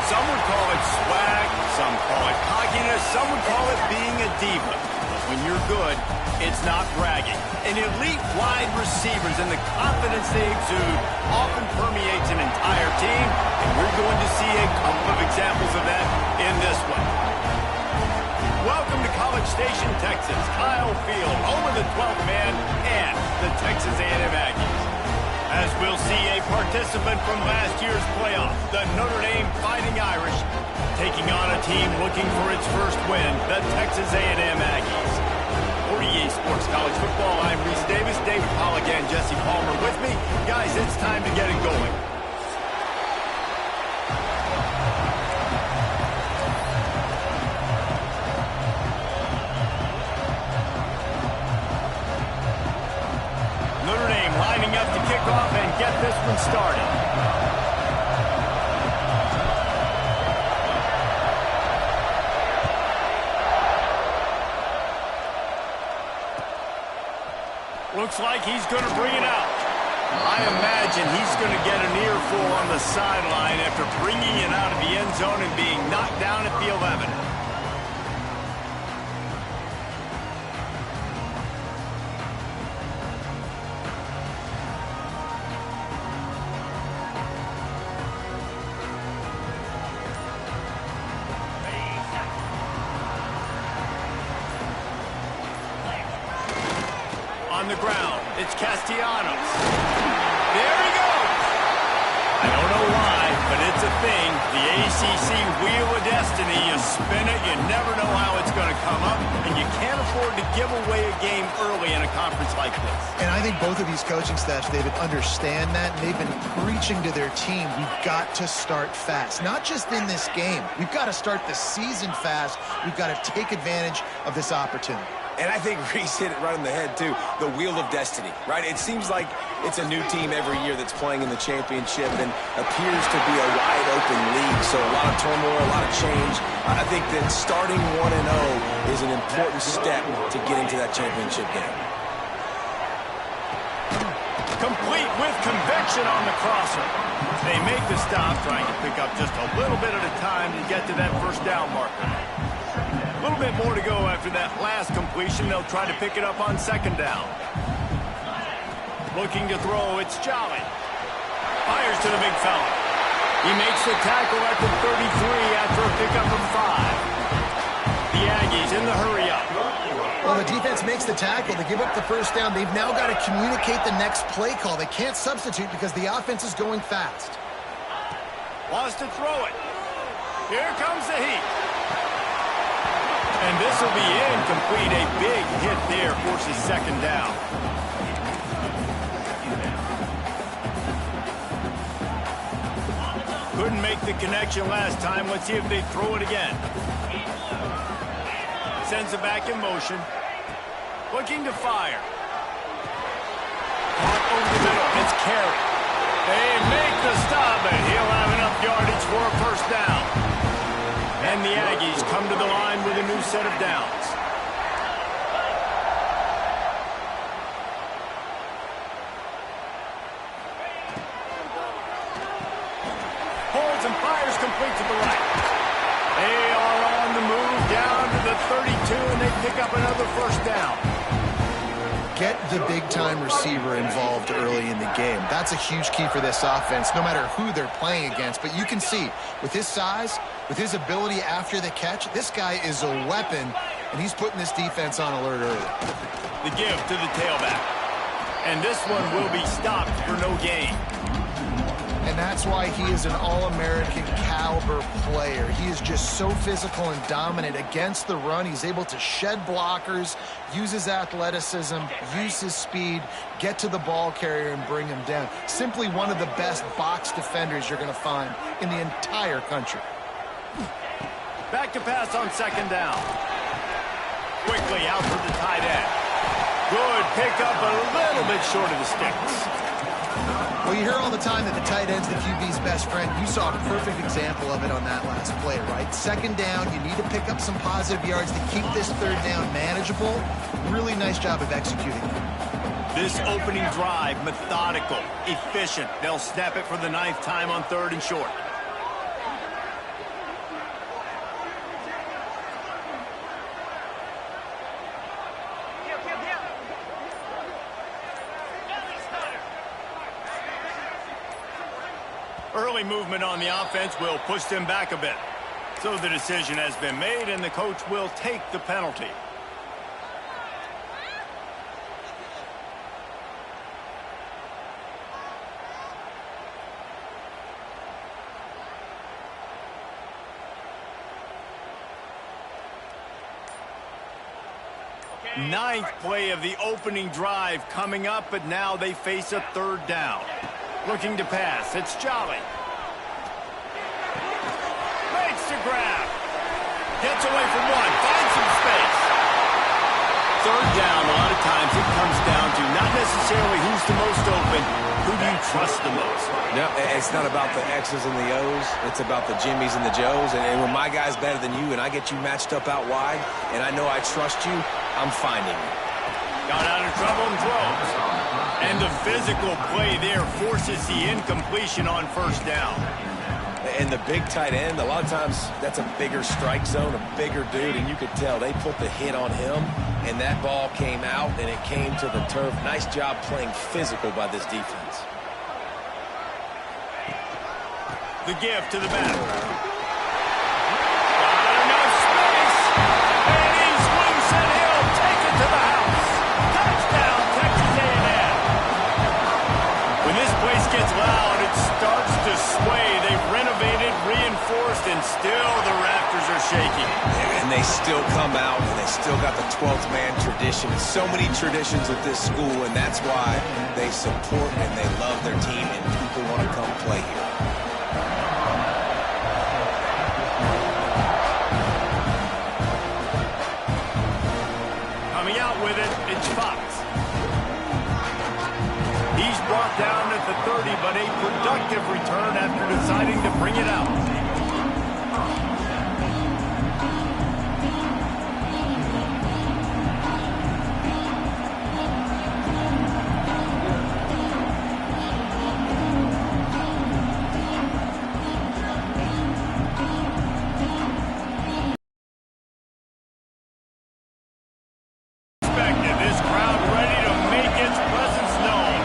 Some would call it swag, some call it cockiness, some would call it being a diva. When you're good, it's not bragging. And elite wide receivers and the confidence they exude often permeates an entire team, and we're going to see a couple of examples of that in this one. Welcome to College Station, Texas, Kyle Field, home of the 12th man and the Texas A&m Aggies. As we'll see a participant from last year's playoff, the Notre Dame Fighting Irish, taking on a team looking for its first win, the Texas A&m Aggies. For EA Sports College Football, I'm Reese Davis, David Pollock, and Jesse Palmer with me. Guys, it's time to get it going. Notre Dame lining up to kick off and get this one started. Looks like he's going to bring it out. I imagine he's going to get an earful on the sideline after bringing it out of the end zone and being knocked down at the 11. On the ground, it's Castellanos. There he goes! I don't know why, but it's a thing. The ACC Wheel of Destiny. You spin it, you never know how it's going to come up, and you can't afford to give away a game early in a conference like this. And I think both of these coaching staffs, David, understand that, and they've been preaching to their team, we've got to start fast. Not just in this game. We've got to start the season fast. We've got to take advantage of this opportunity. And I think Reese hit it right on the head, too. The Wheel of Destiny, right? It seems like it's a new team every year that's playing in the championship and appears to be a wide-open league. So a lot of turmoil, a lot of change. I think that starting 1-0 is an important step to getting to that championship game. Complete with conviction on the crosser. They make the stop, trying to pick up just a little bit at a time to get to that first down marker. A little bit more to go after that last completion. They'll try to pick it up on second down. Looking to throw, it's Jolly. Fires to the big fella. He makes the tackle at the 33 after a pickup of 5. The Aggies in the hurry up. Well, the defense makes the tackle. They give up the first down. They've now got to communicate the next play call. They can't substitute because the offense is going fast. Wants to throw it. Here comes the heat. And this will be incomplete. A big hit there forces second down. Couldn't make the connection last time. Let's see if they throw it again. Sends it back in motion. Looking to fire. Caught over the middle. It's Carey. They make the stop, and he'll have enough yardage for a first down. And the Aggies come to the line with a new set of downs. Holds and fires complete to the right. They are on the move down to the 32, and they pick up another first down. Get the big-time receiver involved early in the game. That's a huge key for this offense, no matter who they're playing against. But you can see, with his size, with his ability after the catch, this guy is a weapon, and he's putting this defense on alert early. The give to the tailback. And this one will be stopped for no gain. And that's why he is an All-American caliber player. He is just so physical and dominant against the run. He's able to shed blockers, use his athleticism, use his speed, get to the ball carrier and bring him down. Simply one of the best box defenders you're going to find in the entire country. Back to pass on second down. Quickly out for the tight end. Good pickup, a little bit short of the sticks. Well, you hear all the time that the tight end's the QB's best friend. You saw a perfect example of it on that last play, right? Second down, you need to pick up some positive yards to keep this third down manageable. Really nice job of executing it. This opening drive, methodical, efficient. They'll snap it for the 9th time on 3rd and short. Early movement on the offense will push them back a bit. So the decision has been made, and the coach will take the penalty. Ninth play of the opening drive coming up, but now they face a third down. Looking to pass, it's Jolly. Makes the grab. Gets away from one, finds some space. Third down, a lot of times it comes down to not necessarily who's the most open, who do you trust the most? No, it's not about the X's and the O's. It's about the Jimmies and the Joes. And when my guy's better than you and I get you matched up out wide and I know I trust you, I'm finding you. Got out of trouble and throws. And the physical play there forces the incompletion on first down. And the big tight end, a lot of times that's a bigger strike zone, a bigger dude, and you could tell they put the hit on him, and that ball came out, and it came to the turf. Nice job playing physical by this defense. The give to the back. Got enough space, and he's loose, and he'll take it to the house. Touchdown, Texas A&m. When this place gets loud, it starts to sway. They've renovated, reinforced, and still the rafters are shaking. And they still come out, and they still got the 12th man tradition. So many traditions at this school, and that's why they support and they love their team, and people want to come play here. Coming out with it, it's Fox. He's brought down at the 30, but a productive return after deciding to bring it out. This crowd ready to make its presence known.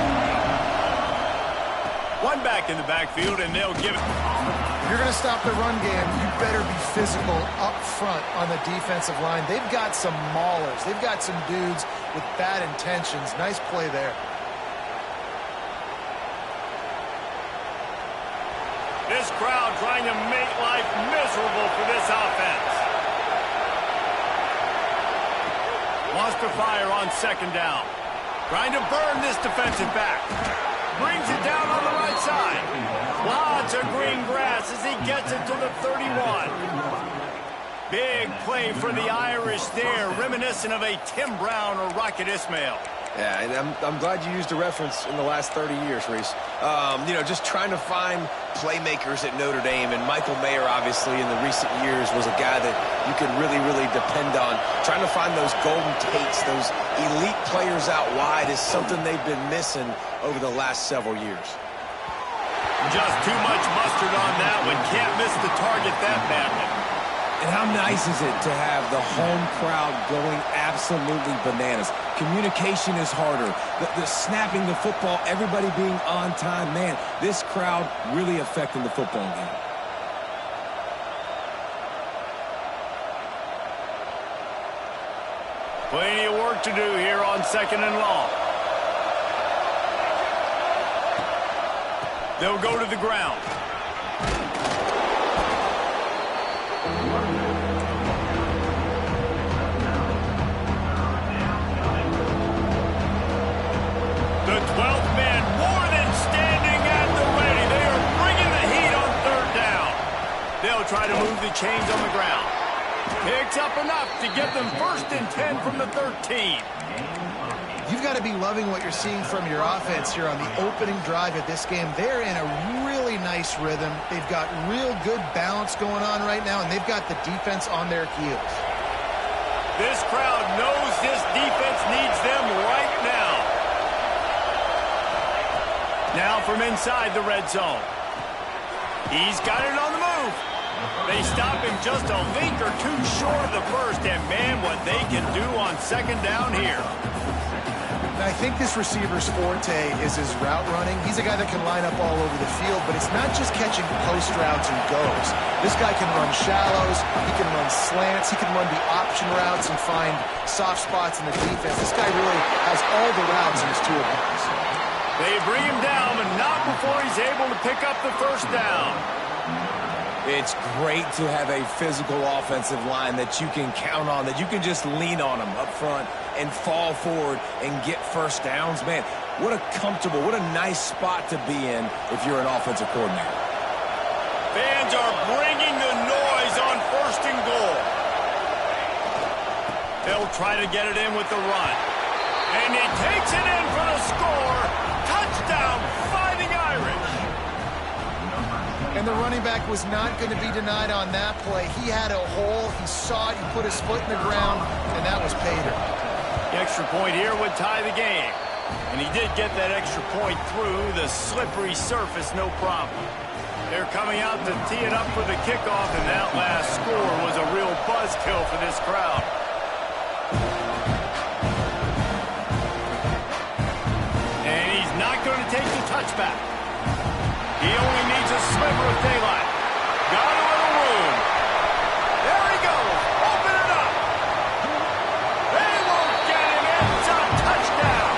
One back in the backfield, and they'll give it. If you're going to stop the run game, you better be physical up front on the defensive line. They've got some maulers. They've got some dudes with bad intentions. Nice play there. This crowd trying to make life miserable for this offense. Wants to fire on second down. Trying to burn this defensive back. Brings it down on the right side. Lots of green grass as he gets it to the 31. Big play for the Irish there, reminiscent of a Tim Brown or Rocket Ismail. Yeah, and I'm glad you used a reference in the last 30 years, Reese. You know, just trying to find playmakers at Notre Dame, and Michael Mayer, obviously, in the recent years, was a guy that you could really, really depend on. Trying to find those golden Tates, those elite players out wide is something they've been missing over the last several years. Just too much mustard on that one. Can't miss the target that badly. And how nice is it to have the home crowd going absolutely bananas? Communication is harder. The snapping the football, everybody being on time. Man, this crowd really affecting the football game. Plenty of work to do here on second and long. They'll go to the ground. The 12th man more than standing at the ready. They are bringing the heat on third down. They'll try to move the chains on the ground. Picks up enough to get them 1st and 10 from the 13. You've got to be loving what you're seeing from your offense here on the opening drive of this game. They're in a really nice rhythm. They've got real good balance going on right now, and they've got the defense on their heels. This crowd knows this defense needs them right now. Now from inside the red zone. He's got it on the move. They stop him just a link or two short of the first, and man, what they can do on second down here. And I think this receiver's forte is his route running. He's a guy that can line up all over the field, but it's not just catching post routes and goes. This guy can run shallows, he can run slants, he can run the option routes and find soft spots in the defense. This guy really has all the routes in his toolbox. They bring him down, but not before he's able to pick up the first down. It's great to have a physical offensive line that you can count on, that you can just lean on them up front and fall forward and get first downs. Man, what a comfortable, what a nice spot to be in if you're an offensive coordinator. Fans are bringing the noise on 1st and goal. They'll try to get it in with the run. And he takes it in for the score. Touchdown, Fighting Irish. And the running back was not going to be denied on that play. He had a hole, he saw it, he put his foot in the ground, and that was pay dirt. The extra point here would tie the game. And he did get that extra point through the slippery surface, no problem. They're coming out to tee it up for the kickoff, and that last score was a real buzzkill for this crowd. And he's not going to take the touchback. He only needs a sliver of daylight. Got a little room. There he goes. Open it up. They won't get him. It's a touchdown.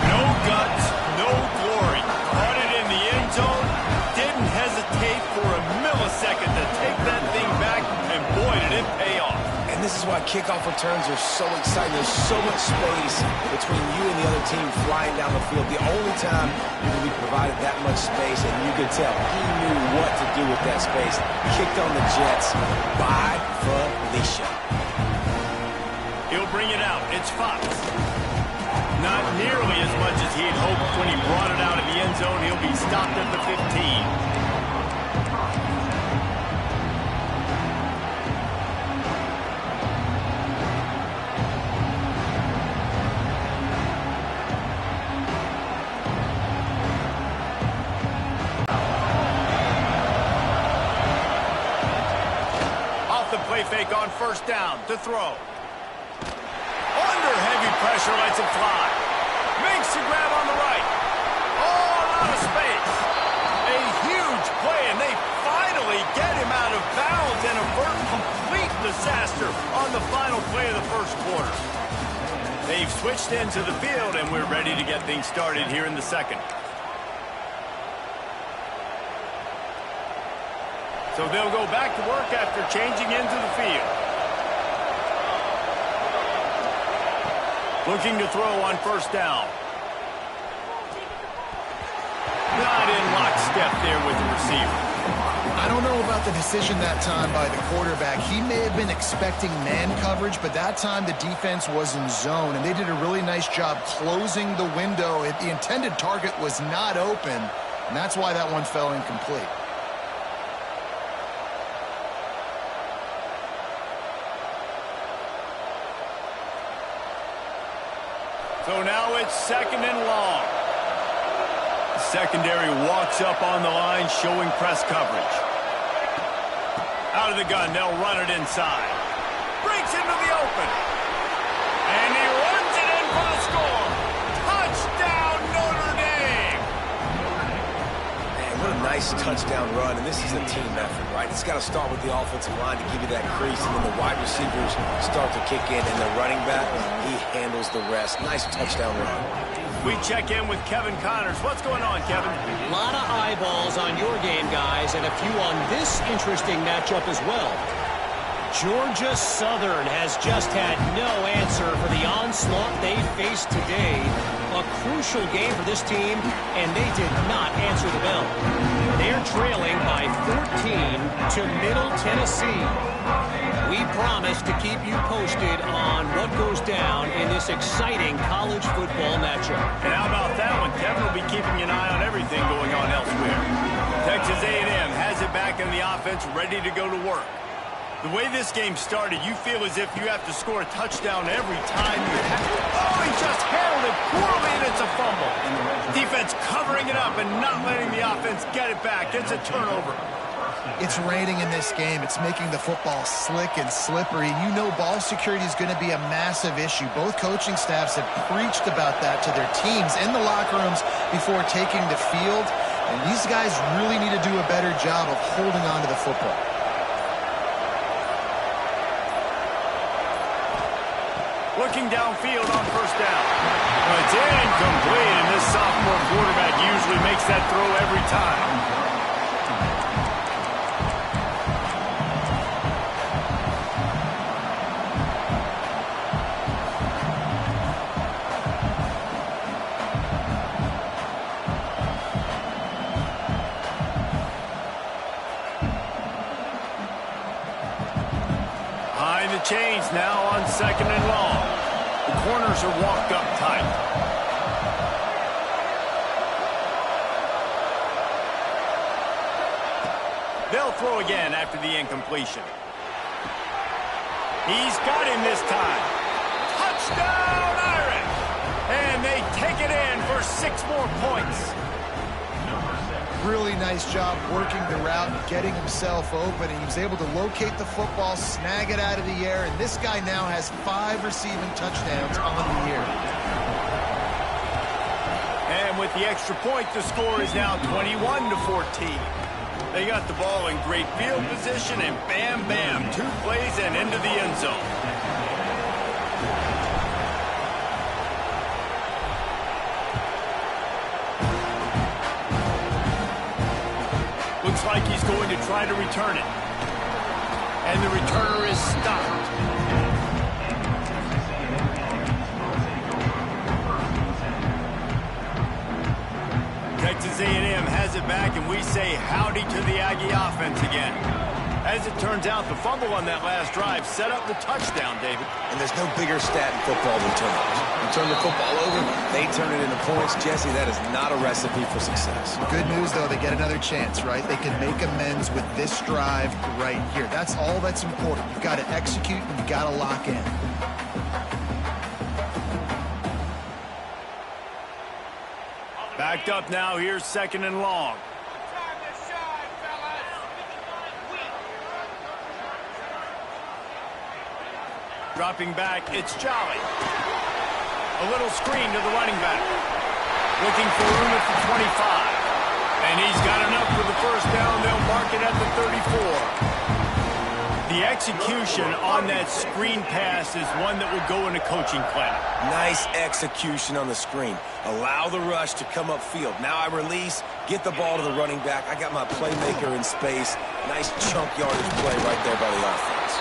No guts, no glory. Caught it in the end zone. Didn't hesitate for a millisecond to take that thing back, and boy, did it pay off. And this is why kickoff returns are so exciting. There's so much space between you and the other team flying down the field. The only time you're going to be provided that much space, and you could tell he knew what to do with that space. Kicked on the Jets by Felicia. He'll bring it out. It's Fox. Not nearly as much as he had hoped when he brought it out of the end zone. He'll be stopped at the 15. Fake on 1st down to throw. Under heavy pressure, lets it fly. Makes the grab on the right. All out of space. A huge play, and they finally get him out of bounds and avert complete disaster on the final play of the 1st quarter. They've switched into the field, and we're ready to get things started here in the 2nd. So they'll go back to work after changing into the field. Looking to throw on 1st down. Not in lockstep there with the receiver. I don't know about the decision that time by the quarterback. He may have been expecting man coverage, but that time the defense was in zone, and they did a really nice job closing the window. The intended target was not open, and that's why that one fell incomplete. So now it's 2nd and long. The secondary walks up on the line, showing press coverage. Out of the gun, they'll run it inside. Breaks into the open. And he runs it in for the score. Touchdown, Notre Dame! Man, what a nice touchdown run, and this is a team effort, right? It's got to start with the offensive line to give you that crease, and then the wide receivers start to kick in, and the running back, he handles the rest. Nice touchdown run. We check in with Kevin Connors. What's going on, Kevin? A lot of eyeballs on your game, guys, and a few on this interesting matchup as well. Georgia Southern has just had no answer for the onslaught they faced today. A crucial game for this team, and they did not answer the bell. They're trailing by 14 to Middle Tennessee. We promise to keep you posted on what goes down in this exciting college football matchup. And how about that one? Kevin will be keeping an eye on everything going on elsewhere. Texas A&M has it back in the offense, ready to go to work. The way this game started, you feel as if you have to score a touchdown every time you have. Oh, he just handled it poorly, and it's a fumble. Defense covering it up and not letting the offense get it back. It's a turnover. It's raining in this game. It's making the football slick and slippery. You know ball security is going to be a massive issue. Both coaching staffs have preached about that to their teams in the locker rooms before taking the field. And these guys really need to do a better job of holding on to the football. Looking downfield on first down. Well, it's incomplete, and this sophomore quarterback usually makes that throw every time. Behind the chains now on 2nd and long. The corners are walked up tight. They'll throw again after the incompletion. He's got him this time. Touchdown, Irish! And they take it in for 6 more points. Really nice job working the route and getting himself open. And he was able to locate the football, snag it out of the air, and this guy now has 5 receiving touchdowns on the year. And with the extra point, the score is now 21-14. They got the ball in great field position, and bam, bam, 2 plays and into the end zone. Looks like he's going to try to return it. And the returner is stopped. Texas A&M has it back, and we say howdy to the Aggie offense again. As it turns out, the fumble on that last drive set up the touchdown, David. And there's no bigger stat in football than turnovers. You turn the football over, they turn it into points. Jesse, that is not a recipe for success. Good news, though, they get another chance, right? They can make amends with this drive right here. That's all that's important. You've got to execute, and you've got to lock in. Backed up now, here's 2nd and long. Dropping back, it's Jolly. A little screen to the running back. Looking for room at the 25. And he's got enough for the first down. They'll mark it at the 34. The execution on that screen pass is one that will go in a coaching clinic. Nice execution on the screen. Allow the rush to come upfield. Now I release, get the ball to the running back. I got my playmaker in space. Nice chunk yardage play right there by the offense.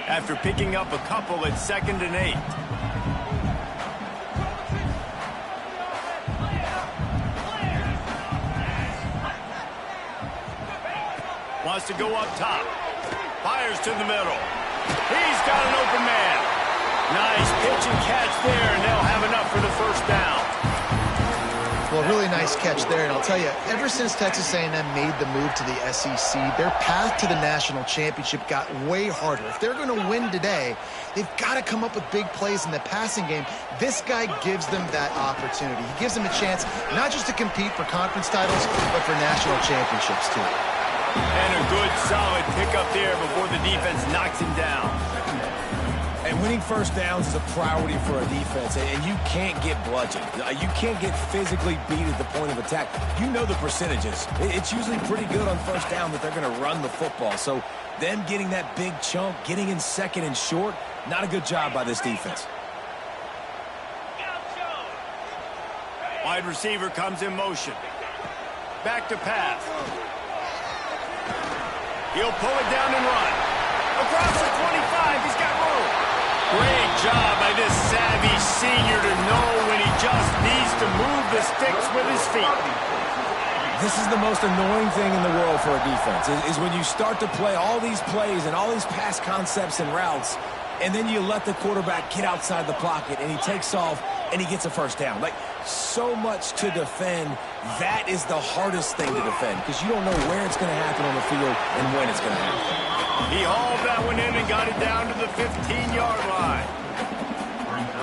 After picking up a couple at 2nd and 8. Wants to go up top. Fires to the middle. He's got an open man. Nice pitch and catch there, and they'll have enough for the first down. Well, really nice catch there, and I'll tell you, ever since Texas A&M made the move to the SEC, their path to the national championship got way harder. If they're going to win today, they've got to come up with big plays in the passing game. This guy gives them that opportunity. He gives them a chance not just to compete for conference titles, but for national championships, too. And a good, solid pickup there before the defense knocks him down. And winning first downs is a priority for a defense, and you can't get bludgeoned. You can't get physically beat at the point of attack. You know the percentages. It's usually pretty good on first down that they're going to run the football. So them getting that big chunk, getting in 2nd and short, not a good job by this defense. Wide receiver comes in motion. Back to pass. He'll pull it down and run. Across the 25, he's got room. Great job by this savvy senior to know when he just needs to move the sticks with his feet. This is the most annoying thing in the world for a defense, is when you start to play all these plays and all these pass concepts and routes, and then you let the quarterback get outside the pocket, and he takes off, and he gets a first down. Like, so much to defend, That is the hardest thing to defend because you don't know where it's going to happen on the field and when it's going to happen. He hauled that one in and got it down to the 15-yard line.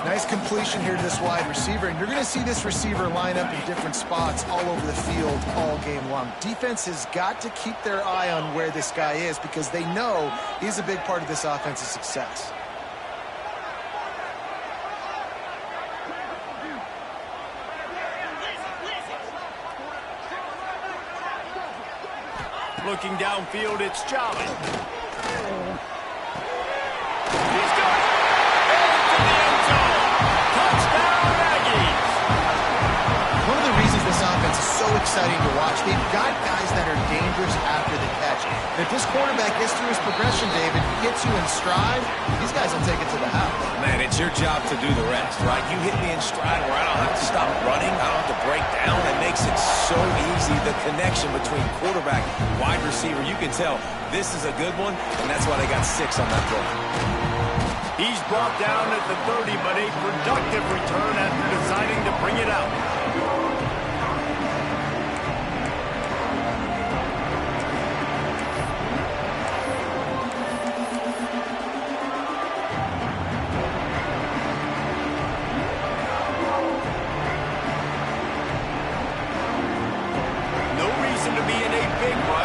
Nice completion here to this wide receiver, and you're going to see this receiver line up in different spots all over the field all game long. Defense has got to keep their eye on where this guy is because they know he's a big part of this offense's success. Looking downfield, it's Jolly. He's got it! Into the end zone! Touchdown, Aggies! One of the reasons this offense is so exciting to watch, they've got guys that are dangerous after the catch. And if this quarterback gets through his progression, David, gets you in stride, these guys will take it to the house. Man, it's your job to do the rest, right? You hit me in stride where I don't have to stop running. I don't have to break down. It makes it so easy, the connection between quarterback and wide receiver. You can tell this is a good one, and that's why they got 6 on that play. He's brought down at the 30, but a productive return after deciding to bring it out.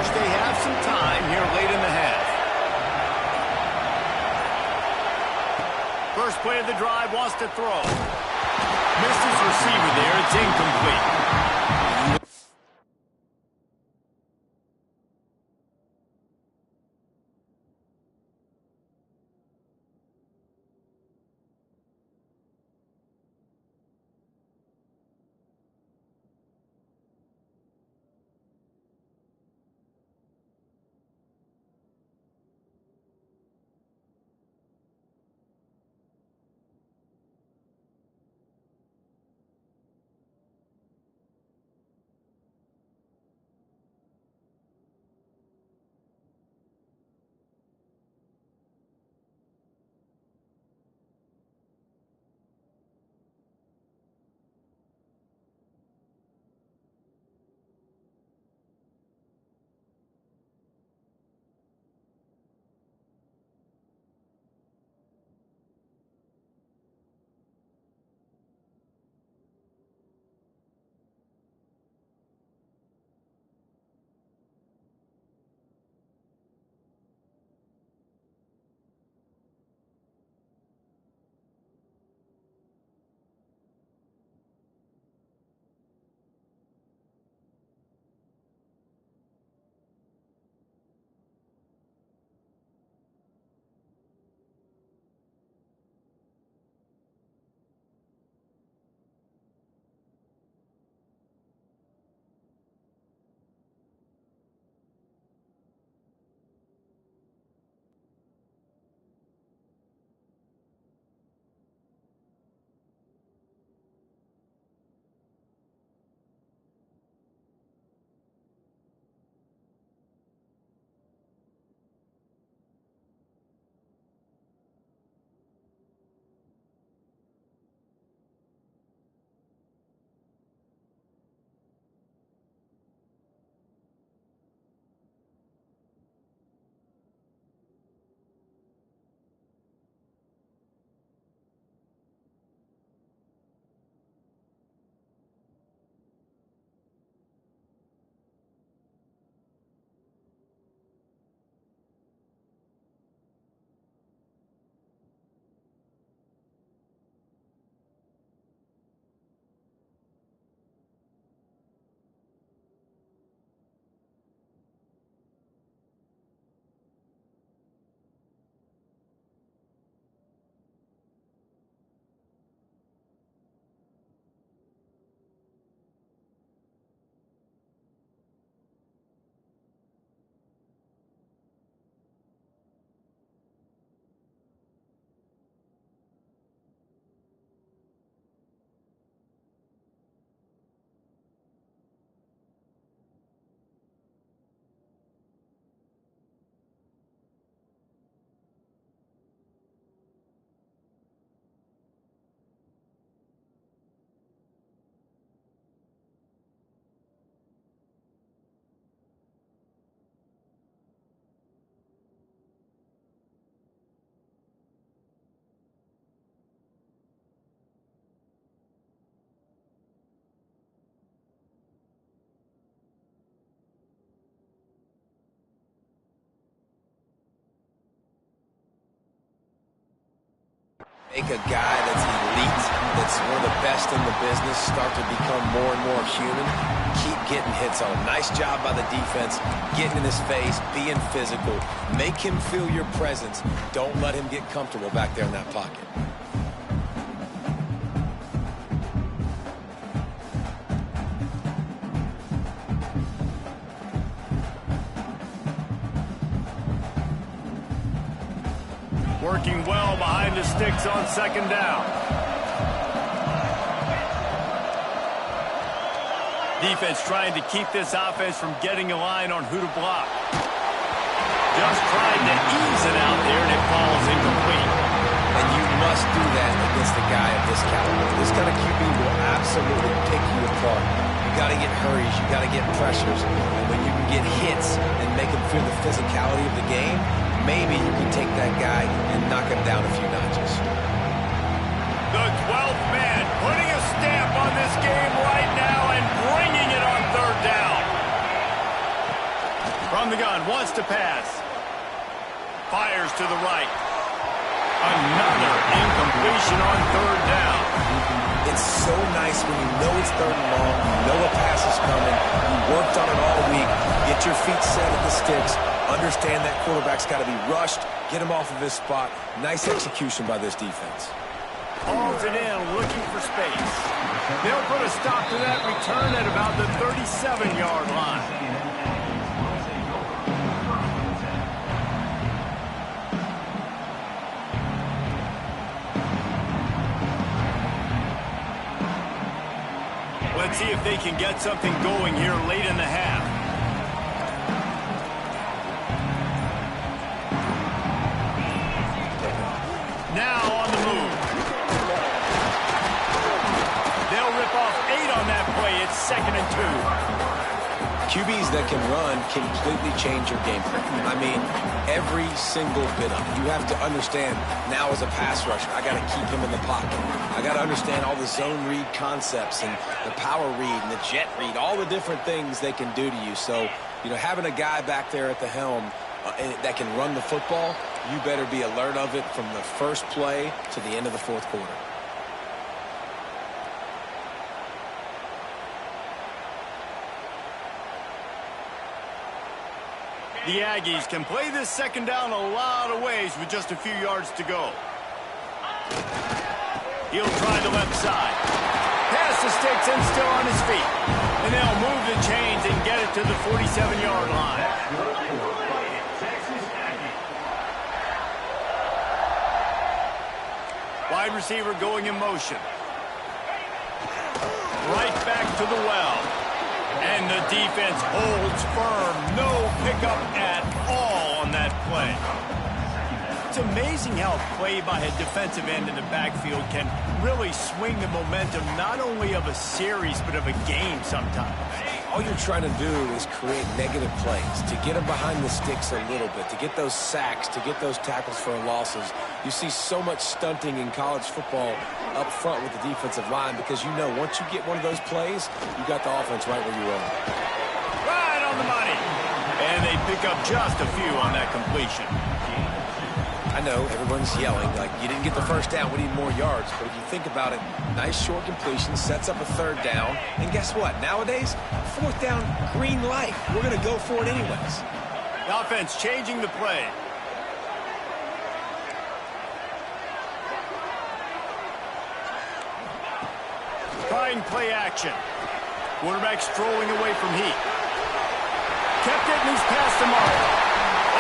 They have some time here late in the half. First play of the drive, wants to throw. Misses receiver there, it's incomplete. Make a guy that's elite, that's one of the best in the business, start to become more and more human. Keep getting hits on him. Nice job by the defense, getting in his face, being physical. Make him feel your presence. Don't let him get comfortable back there in that pocket. Working well behind the sticks on second down. Defense trying to keep this offense from getting a line on who to block. Just trying to ease it out there, and it falls incomplete. And you must do that against a guy of this caliber. This kind of QB will absolutely pick you apart. You got to get hurries. You got to get pressures. And when you can get hits and make him feel the physicality of the game, maybe you can take that guy and knock him down a few notches. The 12th man putting a stamp on this game right now and bringing it on third down. From the gun, wants to pass. Fires to the right. Another incompletion on third down. It's so nice when you know it's third and long, you know a pass is coming, you worked on it all week, get your feet set at the sticks, understand that quarterback's got to be rushed, get him off of his spot. Nice execution by this defense. Hauls it in, looking for space. They'll put a stop to that return at about the 37-yard line. Let's see if they can get something going here late in the half. Now on the move. They'll rip off 8 on that play. It's 2nd and 2. QBs that can run completely change your game plan. I mean, every single bit of it. You have to understand, now as a pass rusher, I got to keep him in the pocket. I got to understand all the zone read concepts and the power read and the jet read, all the different things they can do to you. So, you know, having a guy back there at the helm that can run the football, you better be alert of it from the first play to the end of the fourth quarter. The Aggies can play this second down a lot of ways with just a few yards to go. He'll try the left side. Pass the sticks and still on his feet. And they'll move the chains and get it to the 47-yard line. Wide receiver going in motion. Right back to the well. And the defense holds firm. No pickup at all on that play. It's amazing how a play by a defensive end in the backfield can really swing the momentum not only of a series but of a game sometimes. All you're trying to do is create negative plays, to get them behind the sticks a little bit, to get those sacks, to get those tackles for losses. You see so much stunting in college football up front with the defensive line because you know once you get one of those plays, you got the offense right where you want it. Right on the money. And they pick up just a few on that completion. I know everyone's yelling like you didn't get the first down, we need more yards. But if you think about it, nice short completion, sets up a third down. And guess what? Nowadays, fourth down, green light. We're going to go for it anyways. The offense changing the play. Trying play action. Quarterback strolling away from heat. Kept it and he's past the mark.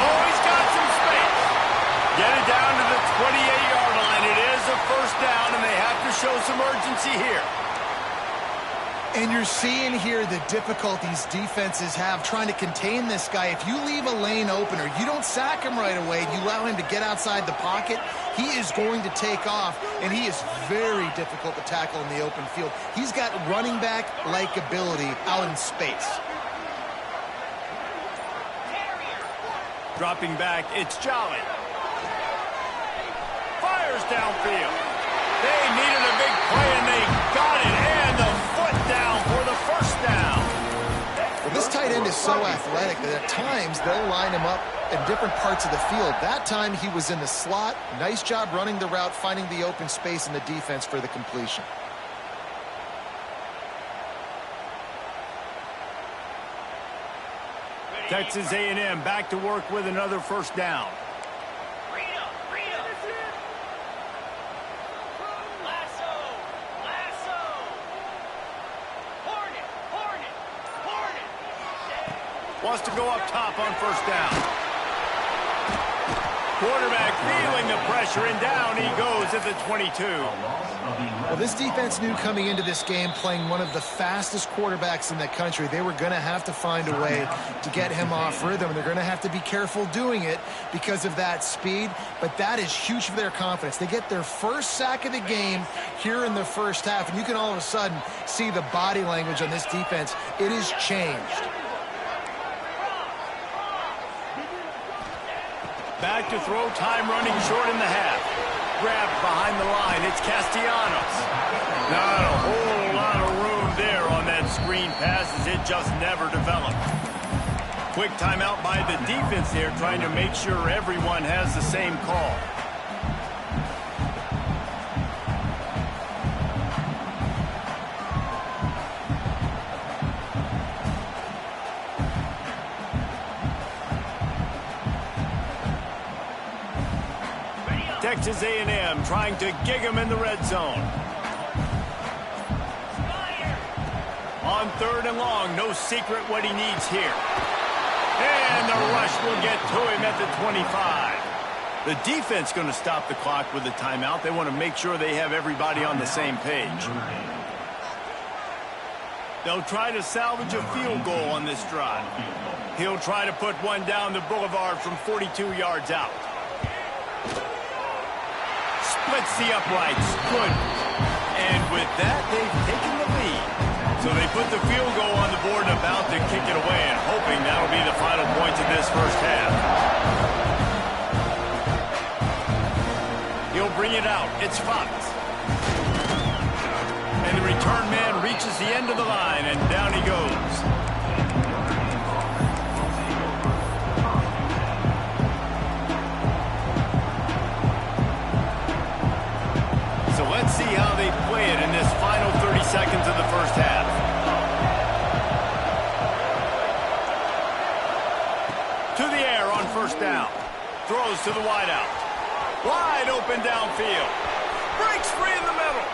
Oh, he's got some space. Get it down to the 28-yard line. It is a first down, and they have to show some urgency here. And you're seeing here the difficulties defenses have trying to contain this guy. If you leave a lane open or you don't sack him right away, you allow him to get outside the pocket, he is going to take off, and he is very difficult to tackle in the open field. He's got running back-like ability out in space. Dropping back, it's Jolly. Fires downfield. They needed a big play, and they got it. And the foot down for the first down. Well, this tight end is so athletic that at times they'll line him up in different parts of the field. That time he was in the slot. Nice job running the route, finding the open space in the defense for the completion. Texas A&M back to work with another first down. Wants to go up top on first down. Quarterback feeling the pressure, and down he goes at the 22. Well, this defense knew coming into this game, playing one of the fastest quarterbacks in the country, they were going to have to find a way to get him off rhythm. They're going to have to be careful doing it because of that speed, but that is huge for their confidence. They get their first sack of the game here in the first half, and you can all of a sudden see the body language on this defense. It has changed. Back to throw, time running short in the half. Grabbed behind the line, it's Castellanos. Not a whole lot of room there on that screen pass as it just never developed. Quick timeout by the defense there, trying to make sure everyone has the same call. Texas A&M trying to gig him in the red zone. On third and long, no secret what he needs here. And the rush will get to him at the 25. The defense going to stop the clock with the timeout. They want to make sure they have everybody on the same page. They'll try to salvage a field goal on this drive. He'll try to put one down the boulevard from 42 yards out. Splits the uprights. Good. And with that, they've taken the lead. So they put the field goal on the board and about to kick it away, and hoping that'll be the final points of this first half. He'll bring it out. It's Fox. And the return man reaches the end of the line, and down he goes. So let's see how they play it in this final 30 seconds of the first half. To the air on first down. Throws to the wideout. Wide open downfield. Breaks free in the middle.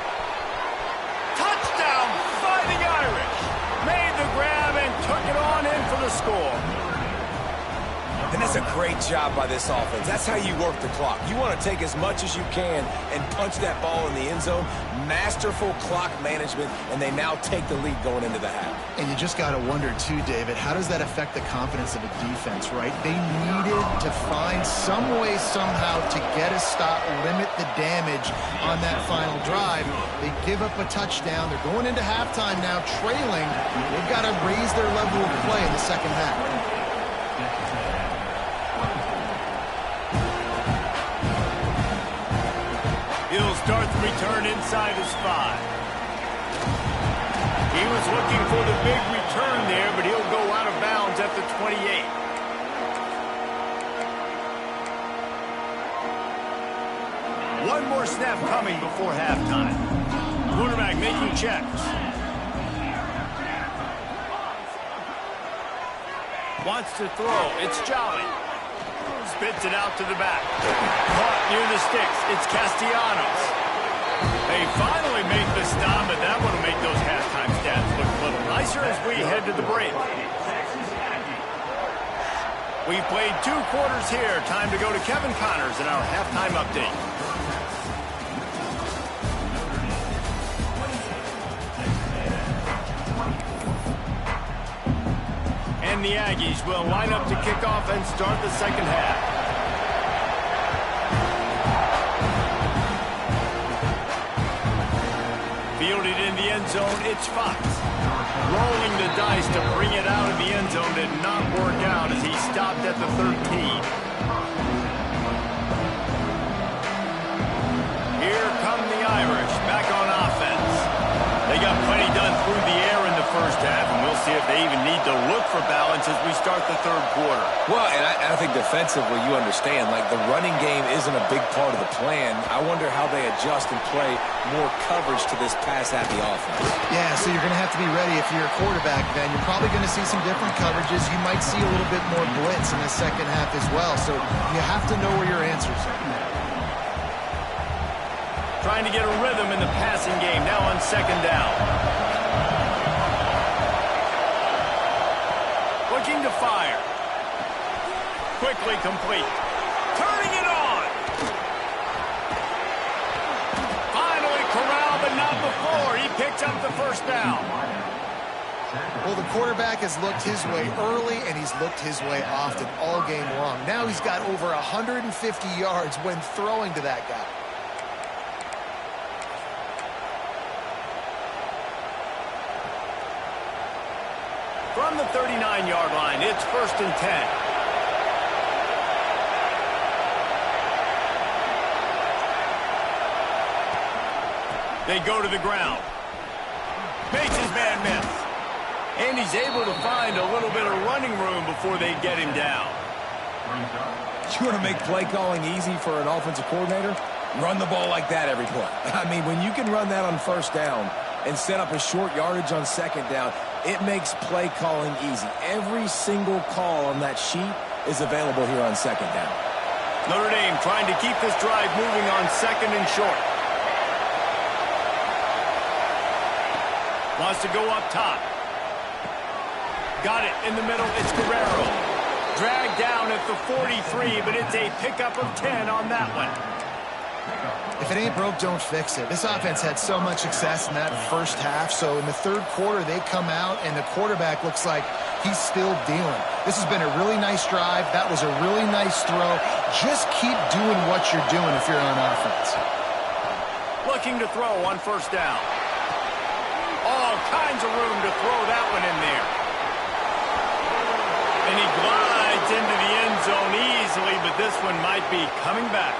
Touchdown, Fighting Irish. Made the grab and took it on in for the score. And that's a great job by this offense. That's how you work the clock. You want to take as much as you can and punch that ball in the end zone. Masterful clock management, and they now take the lead going into the half. And you just got to wonder, too, David, how does that affect the confidence of a defense, right? They needed to find some way, somehow, to get a stop, limit the damage on that final drive. They give up a touchdown. They're going into halftime now, trailing. They've got to raise their level of play in the second half. He'll start the return inside his 5. He was looking for the big return there, but he'll go out of bounds at the 28. One more snap coming before halftime. Quarterback making checks. Wants to throw. It's Jolly. Spits it out to the back. Caught near the sticks. It's Castellanos. They finally make the stop, but that one will make those halftime stats look a little nicer as we head to the break. We've played 2 quarters here. Time to go to Kevin Connors in our halftime update. And the Aggies will line up to kick off and start the second half. Fielded in the end zone, it's Fox. Rolling the dice to bring it out of the end zone did not work out as he stopped at the 13. Here come the Irish back on offense. They got plenty done through the air in the first half, and we'll see if they even need to look for balance as we start the third quarter. Well, and I think defensively, you understand, like the running game isn't a big part of the plan. I wonder how they adjust and play more coverage to this pass-happy offense. Yeah, so you're going to have to be ready if you're a quarterback, then. You're probably going to see some different coverages. You might see a little bit more blitz in the second half as well, so you have to know where your answers are. Trying to get a rhythm in the passing game now on second down. Looking to fire. Quickly complete. Turning it on. Finally corralled, but not before. He picks up the first down. Well, the quarterback has looked his way early, and he's looked his way often all game long. Now he's got over 150 yards when throwing to that guy. From the 39-yard line, it's 1st and 10. They go to the ground. Makes his man miss. And he's able to find a little bit of running room before they get him down. You want to make play calling easy for an offensive coordinator? Run the ball like that every play. I mean, when you can run that on first down and set up a short yardage on second down, it makes play calling easy. Every single call on that sheet is available here on second down. Notre Dame trying to keep this drive moving on second and short. Wants to go up top. Got it in the middle. It's Guerrero. Dragged down at the 43, but it's a pickup of 10 on that one. If it ain't broke, don't fix it. This offense had so much success in that first half, so in the third quarter, they come out, and the quarterback looks like he's still dealing. This has been a really nice drive. That was a really nice throw. Just keep doing what you're doing if you're on offense. Looking to throw on first down. All kinds of room to throw that one in there. And he glides into the end zone easily, but this one might be coming back.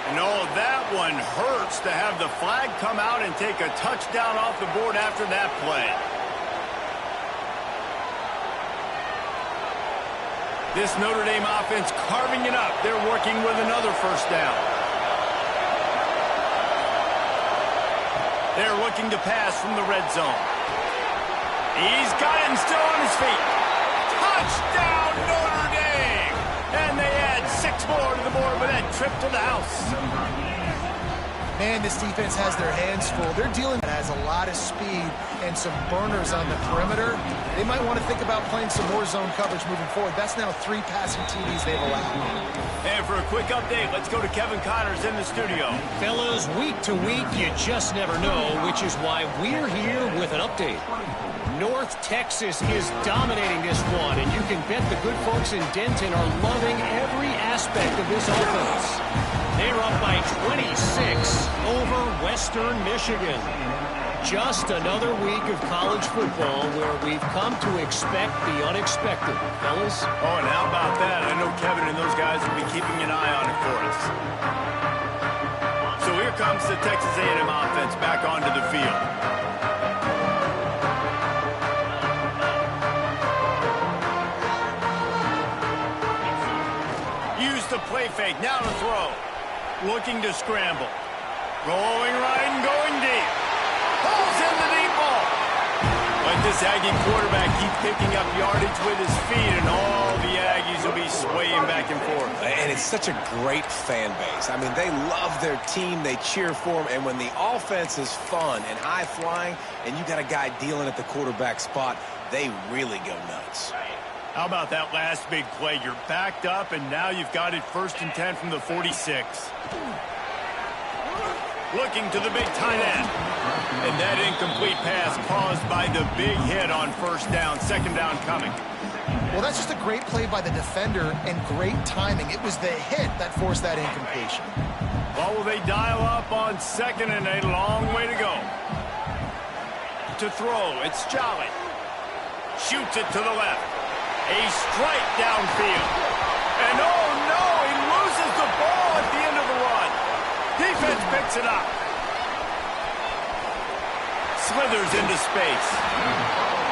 And oh, that one hurts to have the flag come out and take a touchdown off the board after that play. This Notre Dame offense carving it up. They're working with another first down. They're looking to pass from the red zone. He's got it and still on his feet. Touchdown, Notre Dame! And they add 6 more to the board with that trip to the house. Man, this defense has their hands full. They're dealing with has a lot of speed and some burners on the perimeter. They might want to think about playing some more zone coverage moving forward. That's now 3 passing TDs they've allowed. And for a quick update, let's go to Kevin Connors in the studio. Fellas, week to week, you just never know, which is why we're here with an update. North Texas is dominating this one, and you can bet the good folks in Denton are loving every aspect of this offense. They're up by 26 over Western Michigan. Just another week of college football where we've come to expect the unexpected, fellas. Oh, and how about that? I know Kevin and those guys will be keeping an eye on it for us. So here comes the Texas A&m offense back onto the field. Use the play fake, now to throw. Looking to scramble. Rolling right and going deep. Pulls in the deep ball. Let this Aggie quarterback keep picking up yardage with his feet, and all the Aggies will be swaying back and forth. And it's such a great fan base. I mean, they love their team. They cheer for them. And when the offense is fun and high-flying, and you got a guy dealing at the quarterback spot, they really go nuts. How about that last big play? You're backed up, and now you've got it 1st and 10 from the 46. Looking to the big tight end. And that incomplete pass caused by the big hit on first down. Second down coming. Well, that's just a great play by the defender and great timing. It was the hit that forced that incompletion. Well, will they dial up on second, and a long way to go. To throw, it's Jolly. Shoots it to the left. A strike downfield. And oh no, he loses the ball at the end of the run. Defense picks it up. Slithers into space.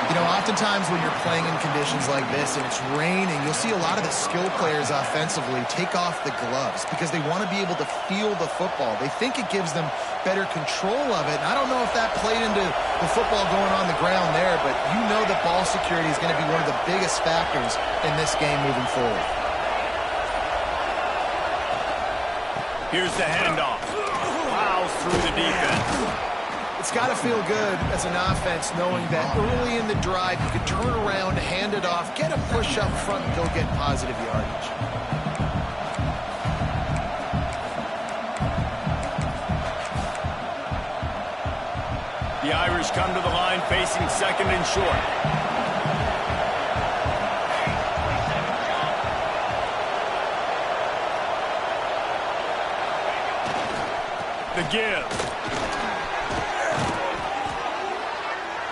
You know, oftentimes when you're playing in conditions like this and it's raining, you'll see a lot of the skill players offensively take off the gloves because they want to be able to feel the football. They think it gives them better control of it. And I don't know if that played into the football going on the ground there, but you know that ball security is going to be one of the biggest factors in this game moving forward. Here's the handoff. Plows through the defense. It's got to feel good as an offense knowing that early in the drive you can turn around, hand it off, get a push up front, and go get positive yardage. The Irish come to the line facing second and short. The give.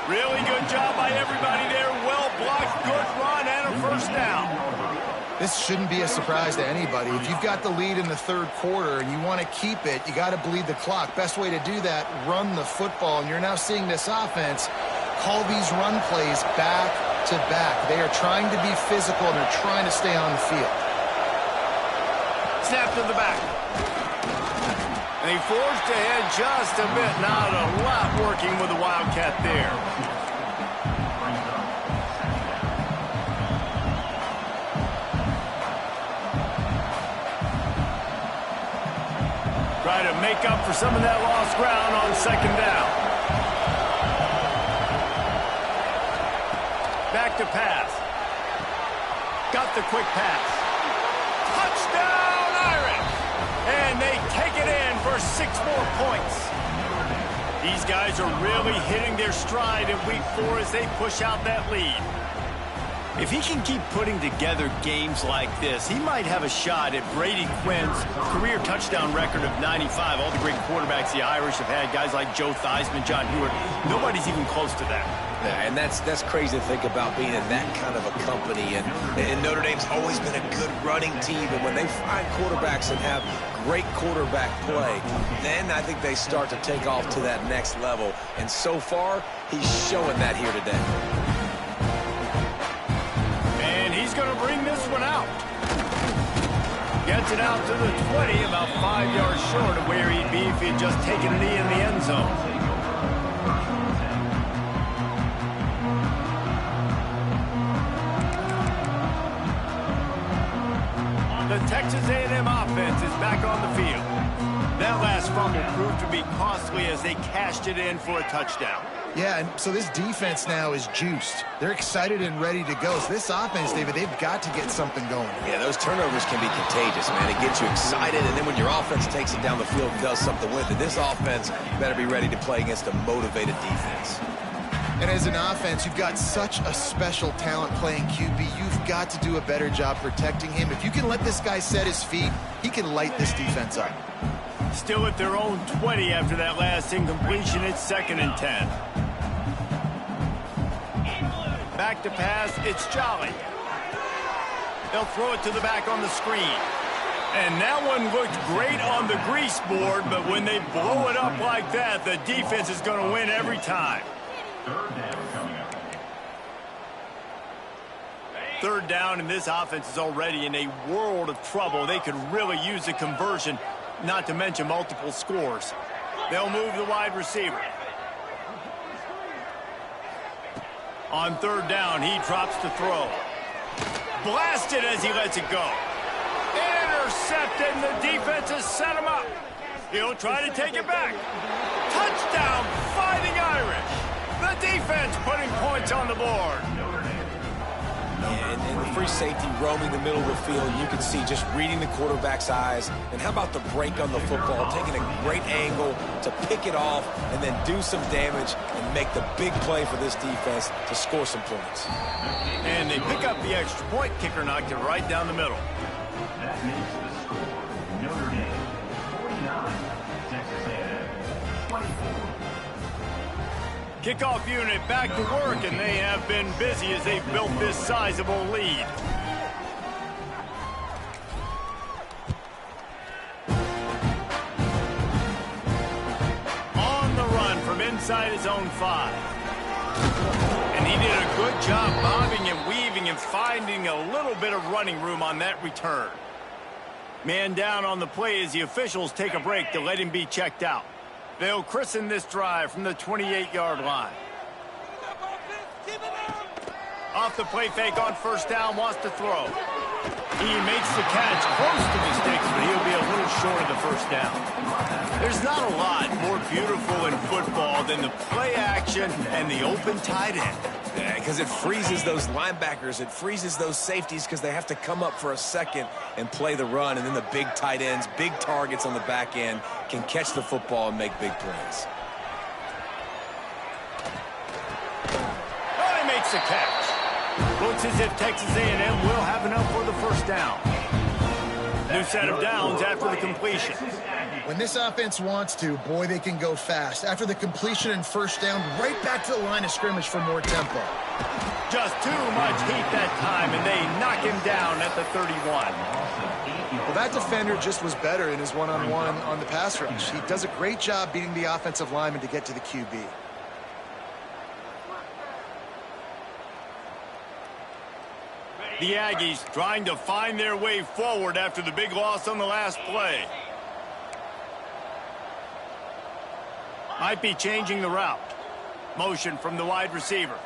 Really good job by everybody there. Well blocked, good run, and a first down. This shouldn't be a surprise to anybody. If you've got the lead in the third quarter and you want to keep it, you got to bleed the clock. Best way to do that, run the football. And you're now seeing this offense call these run plays back to back. They are trying to be physical and they're trying to stay on the field. Snap to the back. And he forged ahead just a bit. Not a lot working with the Wildcat there. Try to make up for some of that lost ground on second down. Back to pass. Got the quick pass. Touchdown, Irish! And they take it in for 6 more points. These guys are really hitting their stride in week 4 as they push out that lead. If he can keep putting together games like this, he might have a shot at Brady Quinn's career touchdown record of 95. All the great quarterbacks the Irish have had, guys like Joe Theismann, John Hewitt, nobody's even close to that. Yeah, and that's crazy to think about being in that kind of a company. And Notre Dame's always been a good running team. And when they find quarterbacks and have great quarterback play, then I think they start to take off to that next level. And so far, he's showing that here today. And he's going to bring this one out. Gets it out to the 20, about 5 yards short of where he'd be if he had just taken a knee in the end zone. The Texas A&M offense is back on the field. That last fumble proved to be costly as they cashed it in for a touchdown. Yeah, and so this defense now is juiced. They're excited and ready to go. So this offense, David, they've got to get something going. Yeah, those turnovers can be contagious, man. It gets you excited, and then when your offense takes it down the field and does something with it, this offense better be ready to play against a motivated defense. And as an offense, you've got such a special talent playing QB. You've got to do a better job protecting him. If you can let this guy set his feet, he can light this defense up. Still at their own 20 after that last incompletion. It's 2nd and 10. Back to pass. It's Jolly. They'll throw it to the back on the screen. And that one looked great on the grease board, but when they blow it up like that, the defense is going to win every time. Third down, and this offense is already in a world of trouble. They could really use a conversion, not to mention multiple scores. They'll move the wide receiver. On third down, he drops to throw. Blasted as he lets it go. Intercepted, and the defense has set him up. He'll try to take it back. Touchdown, Fighting Irish. The defense putting points on the board. And the free safety roaming the middle of the field, you can see just reading the quarterback's eyes. And how about the break on the football, taking a great angle to pick it off and then do some damage and make the big play for this defense to score some points. And they pick up the extra point. Kicker knocked it right down the middle. That makes the score Notre Dame 49, Texas A&M 24. Kickoff unit back to work, and they have been busy as they've built this sizable lead. On the run from inside his own 5. And He did a good job bobbing and weaving and finding a little bit of running room on that return. Man down on the play as the officials take a break to let him be checked out. They'll christen this drive from the 28-yard line. Off the play fake on first down, wants to throw. He makes the catch close to the sticks, but he'll be a little short of the first down. There's not a lot more beautiful in football than the play action and the open tight end. Yeah, because it freezes those linebackers. It freezes those safeties because they have to come up for a second and play the run. And then the big tight ends, big targets on the back end can catch the football and make big plays. Oh, he makes the catch. Looks as if Texas A&M will have enough for the first down. New set of downs after the completion. When this offense wants to, boy, they can go fast. After the completion and first down, right back to the line of scrimmage for more tempo. Just too much heat that time, and they knock him down at the 31. Well, that defender just was better in his one-on-one on the pass rush. He does a great job beating the offensive lineman to get to the QB. The Aggies trying to find their way forward after the big loss on the last play. Might be changing the route. Motion from the wide receiver.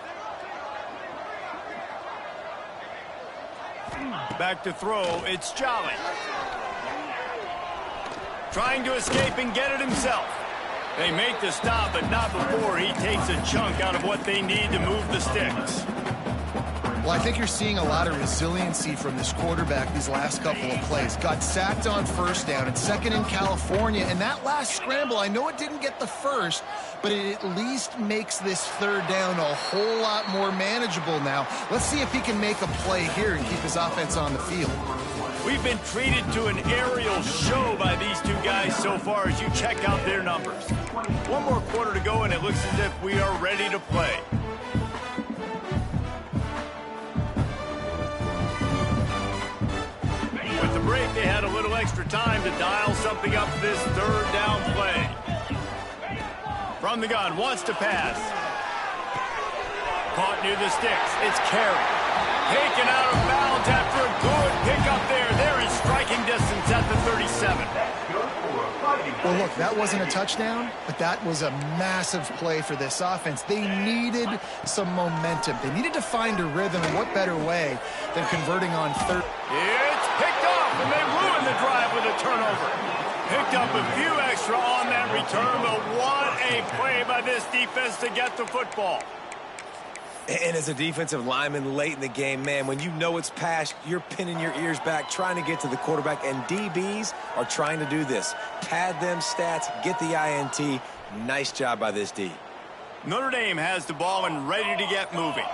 Back to throw, it's Jolly. Trying to escape and get it himself. They make the stop, but not before he takes a chunk out of what they need to move the sticks. Well, I think you're seeing a lot of resiliency from this quarterback these last couple of plays. Got sacked on first down and second in California. And that last scramble, I know it didn't get the first, but it at least makes this third down a whole lot more manageable now. Let's see if he can make a play here and keep his offense on the field. We've been treated to an aerial show by these two guys so far as you check out their numbers. One more quarter to go, and it looks as if we are ready to play. With the break, they had a little extra time to dial something up for this third down play. From the gun, wants to pass. Caught near the sticks. It's Carey. Taken out of bounds after a good pickup there. They're in striking distance at the 37. Well, look, that wasn't a touchdown, but that was a massive play for this offense. They needed some momentum. They needed to find a rhythm, and what better way than converting on third. It's picked off, and they ruined the drive with a turnover. Picked up a few extra on that return, but what a play by this defense to get the football. And as a defensive lineman late in the game, man, when you know it's pass, you're pinning your ears back, trying to get to the quarterback, and DBs are trying to do this. Pad them stats, get the INT. Nice job by this D. Notre Dame has the ball and ready to get moving.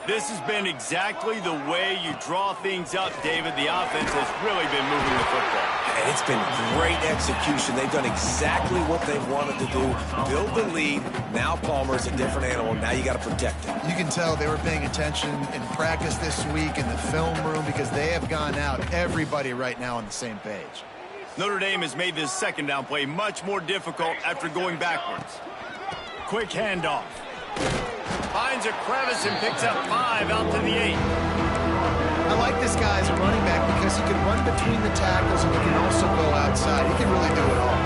This has been exactly the way you draw things up, David. The offense has really been moving the football. And it's been great execution. They've done exactly what they've wanted to do. Build the lead. Now Palmer's a different animal. Now you got to protect him. You can tell they were paying attention in practice this week in the film room because they have gone out, everybody right now on the same page. Notre Dame has made this second down play much more difficult after going backwards. Quick handoff. Finds a crevice and picks up 5 out to the 8. I like this guy as a running back because he can run between the tackles and he can also go outside. He can really do it all.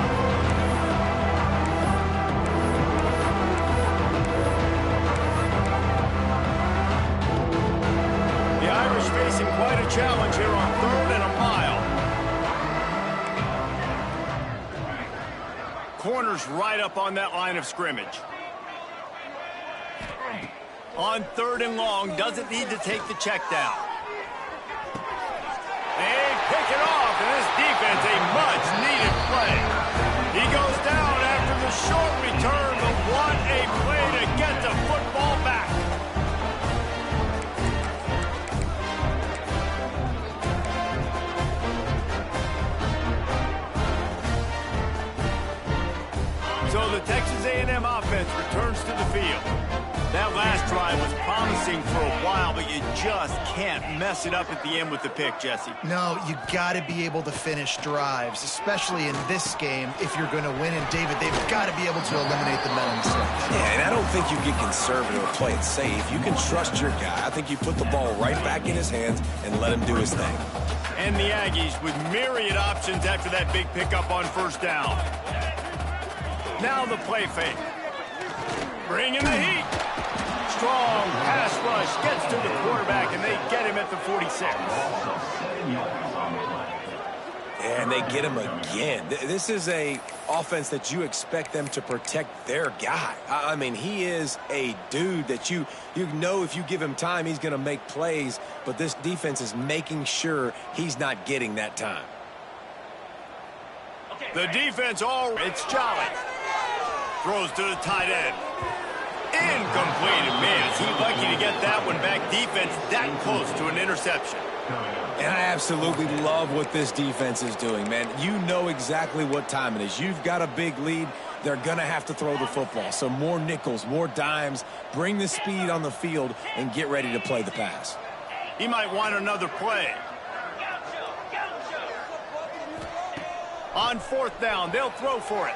The Irish facing quite a challenge here on 3rd and a mile. Corners right up on that line of scrimmage. On 3rd and long, doesn't need to take the check down. They pick it off, and this defense, a much-needed play. He goes down after the short return, but what a play to get the football back. So the Texas A&M offense returns to the field. That last drive was promising for a while, but you just can't mess it up at the end with the pick, Jesse. No, you got to be able to finish drives, especially in this game if you're going to win. And, David, they've got to be able to eliminate the mental mistakes. Yeah, and I don't think you get conservative or play it safe. You can trust your guy. I think you put the ball right back in his hands and let him do his thing. And the Aggies with myriad options after that big pickup on first down. Now the play fake. Bringing the heat. Strong pass rush gets to the quarterback, and they get him at the 46. And they get him again. This is a offense that you expect them to protect their guy. I mean, he is a dude that you know if you give him time, he's going to make plays, but this defense is making sure he's not getting that time. The defense, it's Jolly. Throws to the tight end. Incomplete. Man, is he lucky to get that one back. Defense that close to an interception. And I absolutely love what this defense is doing, man. You know exactly what time it is. You've got a big lead. They're going to have to throw the football. So more nickels, more dimes. Bring the speed on the field and get ready to play the pass. He might want another play. On fourth down, they'll throw for it.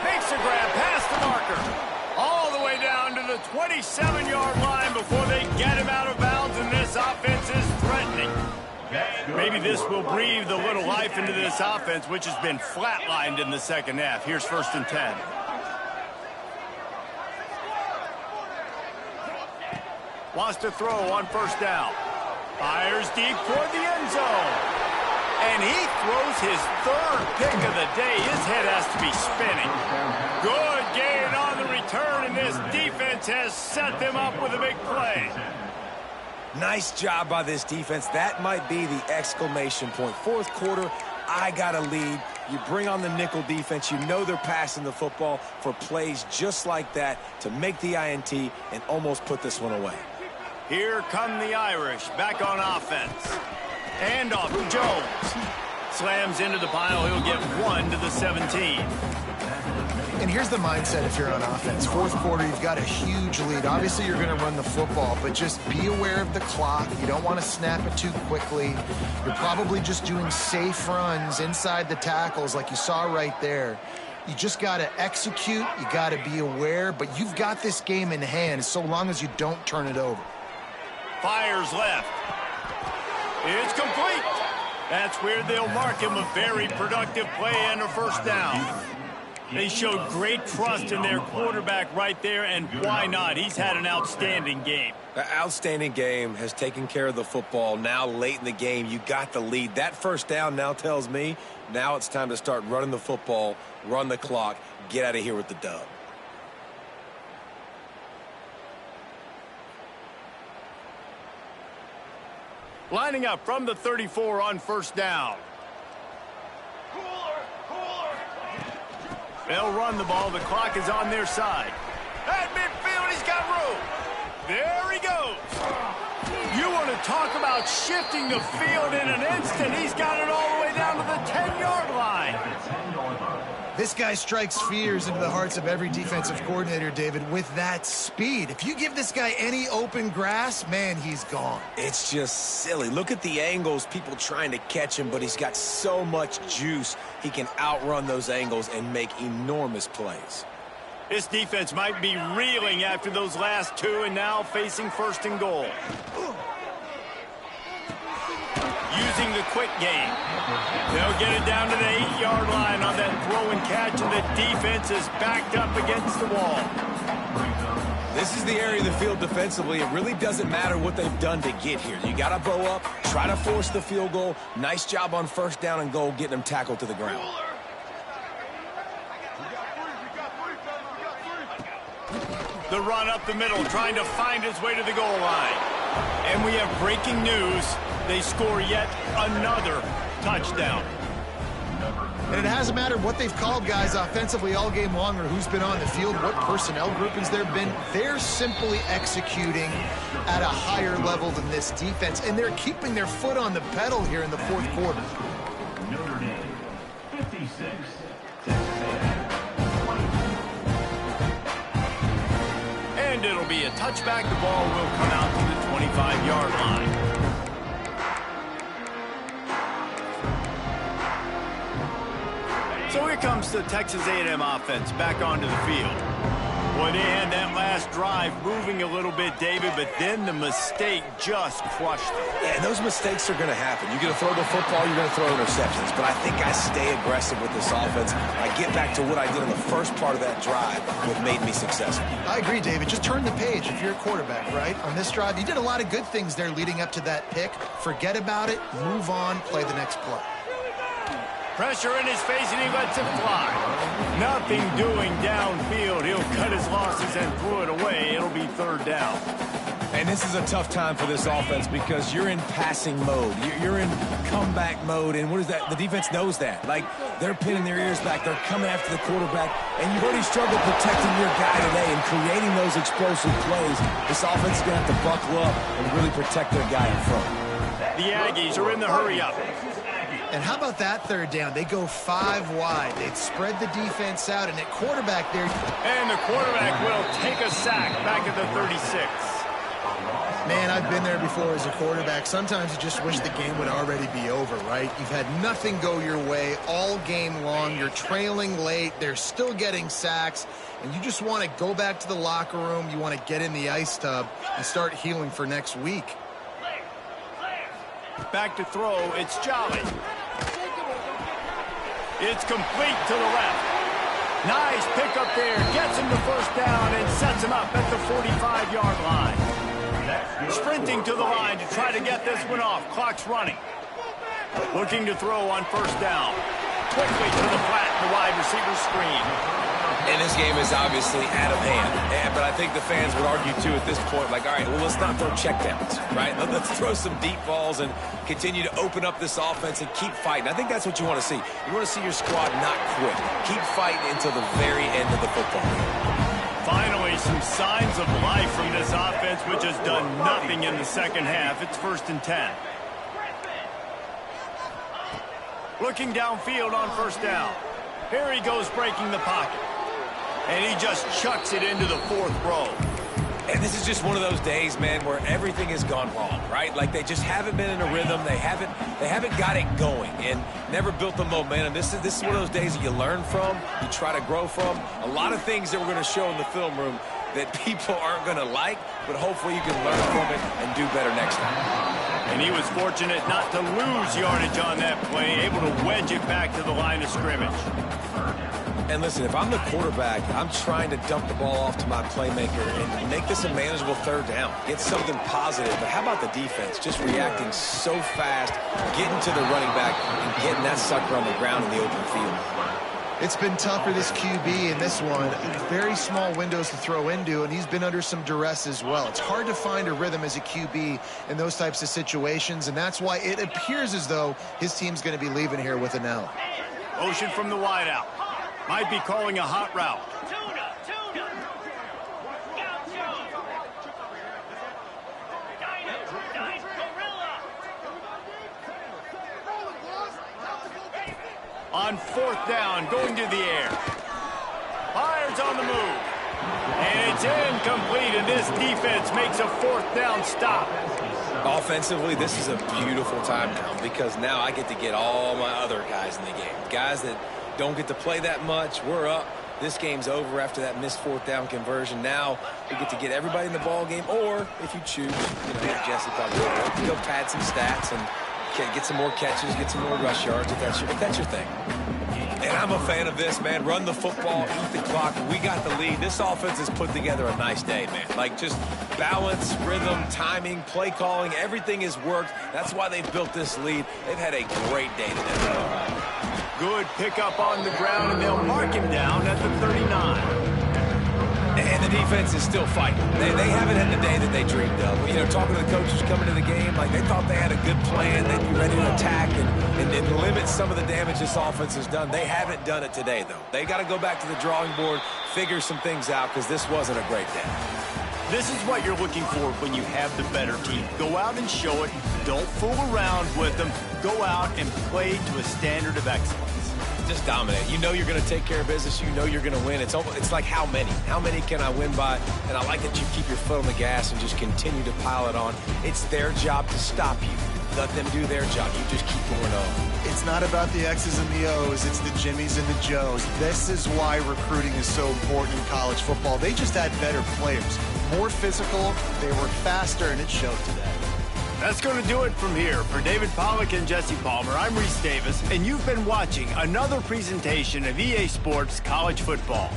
Makes a grab past the marker. All the way down to the 27-yard line before they get him out of bounds, and this offense is threatening. Maybe this will breathe a little life into this offense, which has been flatlined in the second half. Here's 1st and 10. Wants to throw on first down. Fires deep toward the end zone. And he throws his 3rd pick of the day. His head has to be spinning. Good gain on the return, and this defense has set them up with a big play. Nice job by this defense. That might be the exclamation point. 4th quarter, I got a lead. You bring on the nickel defense. You know they're passing the football for plays just like that to make the INT and almost put this one away. Here come the Irish back on offense. And off to Jones. Slams into the pile. He'll get 1 to the 17. And here's the mindset if you're on offense. 4th quarter, you've got a huge lead. Obviously, you're going to run the football, but just be aware of the clock. You don't want to snap it too quickly. You're probably just doing safe runs inside the tackles like you saw right there. You just got to execute. You got to be aware, but you've got this game in hand so long as you don't turn it over. Fires left. It's complete. That's where they'll mark him a very productive play and a first down. They showed great trust in their quarterback right there, and why not? He's had an outstanding game. The outstanding game has taken care of the football. Now late in the game, you got the lead. That first down now tells me now it's time to start running the football, run the clock, get out of here with the dub. Lining up from the 34 on first down. They'll run the ball. The clock is on their side. At midfield, he's got room. There he goes. You want to talk about shifting the field in an instant. He's got it all the way down to the 10-yard line. This guy strikes fears into the hearts of every defensive coordinator, David, with that speed. If you give this guy any open grass, man, he's gone. It's just silly. Look at the angles, people trying to catch him, but he's got so much juice. He can outrun those angles and make enormous plays. This defense might be reeling after those last 2 and now facing 1st and goal. Using the quick game. They'll get it down to the 8-yard line on that throw and catch, and the defense is backed up against the wall. This is the area of the field defensively. It really doesn't matter what they've done to get here. You got to bow up, try to force the field goal. Nice job on first down and goal, getting them tackled to the ground. The run up the middle, trying to find his way to the goal line. And we have breaking news. They score yet another touchdown. And it hasn't mattered what they've called guys offensively all game long or who's been on the field, what personnel groupings there have been. They're simply executing at a higher level than this defense, and they're keeping their foot on the pedal here in the 4th quarter. Notre Dame, 56, Texas A&M, 20. And it'll be a touchback. The ball will come out to the 25-yard line. So here comes the Texas A&M offense back onto the field. Boy, they had that last drive moving a little bit, David, but then the mistake just crushed them. Yeah, and those mistakes are going to happen. You're going to throw the football, you're going to throw interceptions. But I think I stay aggressive with this offense. I get back to what I did in the first part of that drive, what made me successful. I agree, David. Just turn the page if you're a quarterback, right? On this drive, you did a lot of good things there leading up to that pick. Forget about it, move on, play the next play. Pressure in his face, and he lets it fly. Nothing doing downfield. He'll cut his losses and throw it away. It'll be third down. And this is a tough time for this offense because you're in passing mode. You're in comeback mode, and what is that? The defense knows that. Like, they're pinning their ears back. They're coming after the quarterback, and you've already struggled protecting your guy today and creating those explosive plays. This offense is going to have to buckle up and really protect their guy in front. The Aggies are in the hurry-up. And how about that third down? They go 5 wide. They'd spread the defense out, and at quarterback there. And the quarterback will take a sack back at the 36. Man, I've been there before as a quarterback. Sometimes you just wish the game would already be over, right? You've had nothing go your way all game long. You're trailing late. They're still getting sacks. And you just want to go back to the locker room. You want to get in the ice tub and start healing for next week. Back to throw, it's Jolly. It's complete to the left. Nice pickup there. Gets him the first down and sets him up at the 45-yard line. Sprinting to the line to try to get this one off. Clock's running. Looking to throw on first down. Quickly to the flat, the wide receiver screen. And this game is obviously out of hand. But I think the fans would argue, too, at this point, like, all right, well, let's not throw checkdowns, right? Let's throw some deep balls and continue to open up this offense and keep fighting. I think that's what you want to see. You want to see your squad not quit. Keep fighting until the very end of the football game. Finally, some signs of life from this offense, which has done nothing in the second half. It's 1st and 10. Looking downfield on first down. Here he goes breaking the pocket. And he just chucks it into the 4th row. And this is just one of those days, man, where everything has gone wrong, right? Like they just haven't been in a rhythm. They haven't got it going and never built the momentum. This is one of those days that you learn from, you try to grow from. A lot of things that we're going to show in the film room that people aren't going to like, but hopefully you can learn from it and do better next time. And he was fortunate not to lose yardage on that play, able to wedge it back to the line of scrimmage. And listen, if I'm the quarterback, I'm trying to dump the ball off to my playmaker and make this a manageable third down. Get something positive. But how about the defense? Just reacting so fast, getting to the running back, and getting that sucker on the ground in the open field. It's been tough for this QB in this one. Very small windows to throw into, and he's been under some duress as well. It's hard to find a rhythm as a QB in those types of situations, and that's why it appears as though his team's going to be leaving here with an L. Motion from the wideout. Might be calling a hot route. On 4th down, going to the air. Fires on the move. And it's incomplete, and this defense makes a 4th down stop. Offensively, this is a beautiful time now because now I get to get all my other guys in the game. Guys that don't get to play that much. We're up. This game's over after that missed 4th down conversion. Now we get to get everybody in the ball game, or if you choose, Jesse probably will, go pad some stats and get some more catches, get some more rush yards if that's your thing. And I'm a fan of this, man. Run the football, eat the clock. We got the lead. This offense has put together a nice day, man. Like just balance, rhythm, timing, play calling, everything has worked. That's why they've built this lead. They've had a great day today. Good pickup on the ground, and they'll mark him down at the 39. And the defense is still fighting. They haven't had the day that they dreamed of. Talking to the coaches coming to the game, like they thought they had a good plan. They'd be ready to attack and limit some of the damage this offense has done. They haven't done it today, though. They got to go back to the drawing board, figure some things out, because this wasn't a great day. This is what you're looking for when you have the better team. Go out and show it. Don't fool around with them. Go out and play to a standard of excellence. Just dominate. You know you're going to take care of business. You know you're going to win. It's like how many? How many can I win by? And I like that you keep your foot on the gas and just continue to pile it on. It's their job to stop you. Let them do their job. You just keep going on. It's not about the X's and the O's. It's the Jimmies and the Joes. This is why recruiting is so important in college football. They just had better players, more physical, they were faster, and it showed today. That's going to do it from here. For David Pollack and Jesse Palmer, I'm Reese Davis, and you've been watching another presentation of EA Sports College Football.